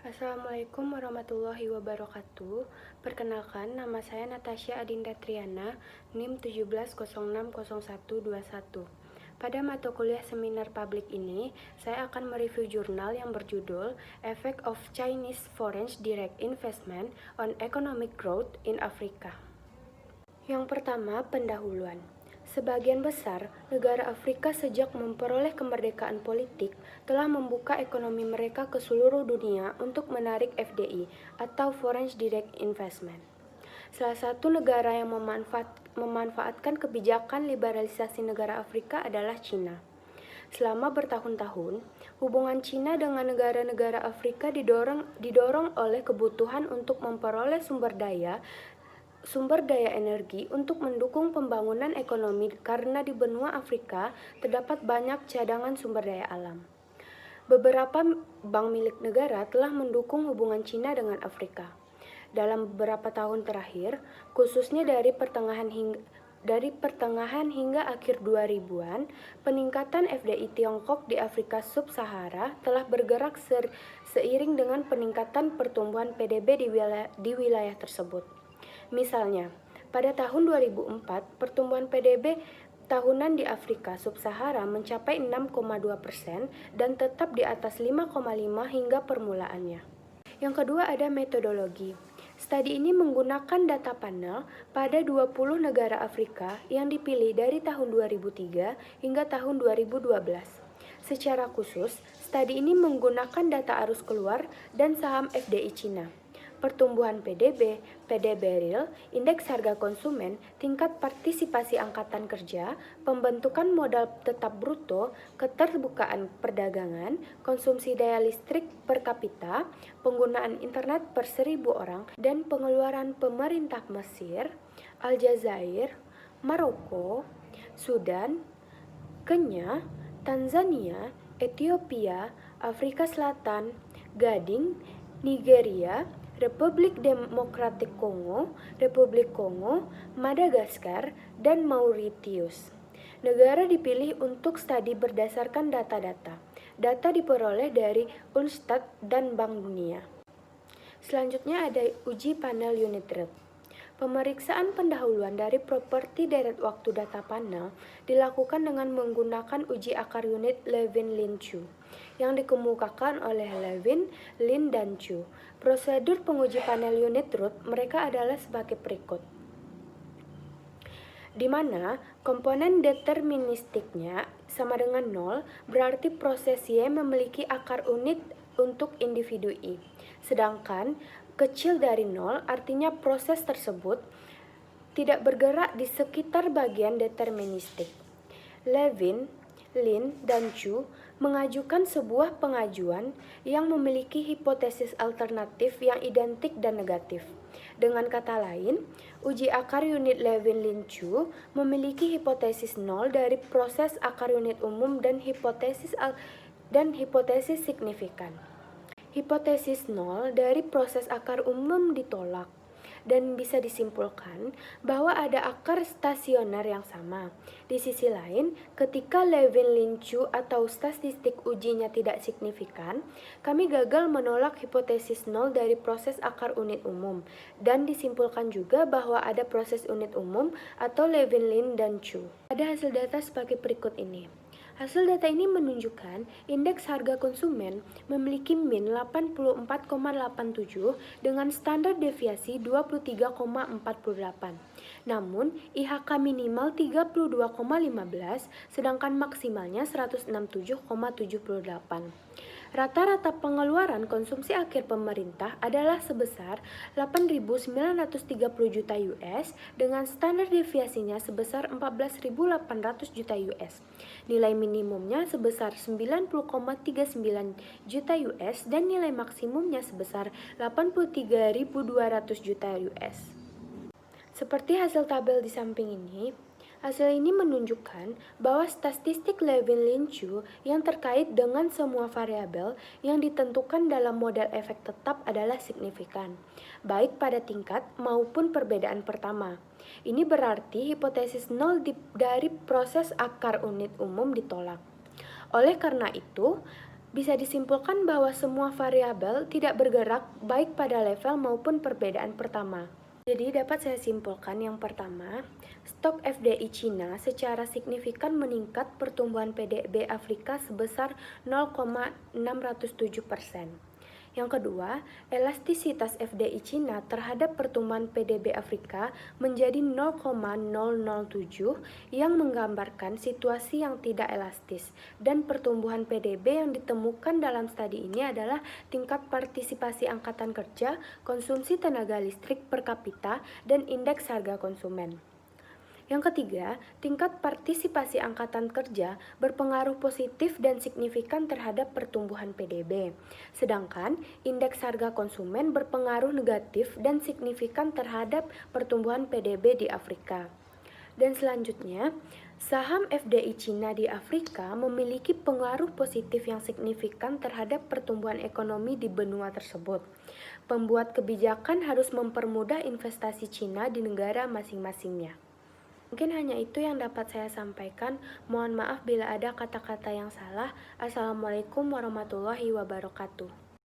Assalamualaikum warahmatullahi wabarakatuh. Perkenalkan, nama saya Natasha Adinda Triana, NIM 17060121. Pada mata kuliah seminar publik ini, saya akan mereview jurnal yang berjudul Effect of Chinese Foreign Direct Investment on Economic Growth in Africa. Yang pertama, pendahuluan. Sebagian besar negara Afrika sejak memperoleh kemerdekaan politik telah membuka ekonomi mereka ke seluruh dunia untuk menarik FDI atau Foreign Direct Investment. Salah satu negara yang memanfaatkan kebijakan liberalisasi negara Afrika adalah China. Selama bertahun-tahun, hubungan China dengan negara-negara Afrika didorong oleh kebutuhan untuk memperoleh sumber daya energi untuk mendukung pembangunan ekonomi karena di benua Afrika terdapat banyak cadangan sumber daya alam. Beberapa bank milik negara telah mendukung hubungan China dengan Afrika. Dalam beberapa tahun terakhir, khususnya dari pertengahan hingga akhir 2000-an, peningkatan FDI Tiongkok di Afrika Sub-Sahara telah bergerak seiring dengan peningkatan pertumbuhan PDB di wilayah tersebut. Misalnya, pada tahun 2004, pertumbuhan PDB tahunan di Afrika Sub-Sahara mencapai 6,2% dan tetap di atas 5,5 hingga permulaannya. Yang kedua ada metodologi. Studi ini menggunakan data panel pada 20 negara Afrika yang dipilih dari tahun 2003 hingga tahun 2012. Secara khusus, studi ini menggunakan data arus keluar dan saham FDI Cina, pertumbuhan PDB real, indeks harga konsumen, tingkat partisipasi angkatan kerja, pembentukan modal tetap bruto, keterbukaan perdagangan, konsumsi daya listrik per kapita, penggunaan internet per 1.000 orang, dan pengeluaran pemerintah Mesir, Aljazair, Maroko, Sudan, Kenya, Tanzania, Ethiopia, Afrika Selatan, Gading, Nigeria, Republik Demokratik Kongo, Republik Kongo, Madagaskar, dan Mauritius. Negara dipilih untuk studi berdasarkan data-data. Data diperoleh dari UNSTAD dan Bank Dunia. Selanjutnya ada uji panel unit rate. Pemeriksaan pendahuluan dari properti deret waktu data panel dilakukan dengan menggunakan uji akar unit Levin-Lin Chu yang dikemukakan oleh Levin, Lin, dan Chu. Prosedur penguji panel unit root mereka adalah sebagai berikut, di mana komponen deterministiknya sama dengan 0, berarti proses Y memiliki akar unit untuk individu I. Sedangkan kecil dari 0 artinya proses tersebut tidak bergerak di sekitar bagian deterministik. Levin, Lin, dan Chu mengajukan sebuah pengajuan yang memiliki hipotesis alternatif yang identik dan negatif. Dengan kata lain, uji akar unit Levin-Lin-Chu memiliki hipotesis 0 dari proses akar unit umum dan hipotesis signifikan. Hipotesis 0 dari proses akar umum ditolak, dan bisa disimpulkan bahwa ada akar stasioner yang sama. Di sisi lain, ketika Levin-Lin-Chu atau statistik ujinya tidak signifikan, kami gagal menolak hipotesis 0 dari proses akar unit umum, dan disimpulkan juga bahwa ada proses unit umum atau Levin-Lin dan Chu. Ada hasil data sebagai berikut ini. Hasil data ini menunjukkan indeks harga konsumen memiliki min 84,87 dengan standar deviasi 23,48. Namun, IHK minimal 32,15 sedangkan maksimalnya 167,78. Rata-rata pengeluaran konsumsi akhir pemerintah adalah sebesar 8.930 juta US dengan standar deviasinya sebesar 14.800 juta US. Nilai minimumnya sebesar 90,39 juta US dan nilai maksimumnya sebesar 83.200 juta US. Seperti hasil tabel di samping ini, hasil ini menunjukkan bahwa statistik Levin-Lin-Chu yang terkait dengan semua variabel yang ditentukan dalam model efek tetap adalah signifikan, baik pada tingkat maupun perbedaan pertama. Ini berarti hipotesis 0 dari proses akar unit umum ditolak. Oleh karena itu, Bisa disimpulkan bahwa semua variabel tidak bergerak baik pada level maupun perbedaan pertama. Jadi dapat saya simpulkan yang pertama, stok FDI Cina secara signifikan meningkat pertumbuhan PDB Afrika sebesar 0,607%. Yang kedua, elastisitas FDI Cina terhadap pertumbuhan PDB Afrika menjadi 0,007 yang menggambarkan situasi yang tidak elastis, dan pertumbuhan PDB yang ditemukan dalam studi ini adalah tingkat partisipasi angkatan kerja, konsumsi tenaga listrik per kapita, dan indeks harga konsumen. Yang ketiga, tingkat partisipasi angkatan kerja berpengaruh positif dan signifikan terhadap pertumbuhan PDB, sedangkan indeks harga konsumen berpengaruh negatif dan signifikan terhadap pertumbuhan PDB di Afrika. Dan selanjutnya, saham FDI Cina di Afrika memiliki pengaruh positif yang signifikan terhadap pertumbuhan ekonomi di benua tersebut. Pembuat kebijakan harus mempermudah investasi Cina di negara masing-masingnya. Mungkin hanya itu yang dapat saya sampaikan. Mohon maaf bila ada kata-kata yang salah. Assalamualaikum warahmatullahi wabarakatuh.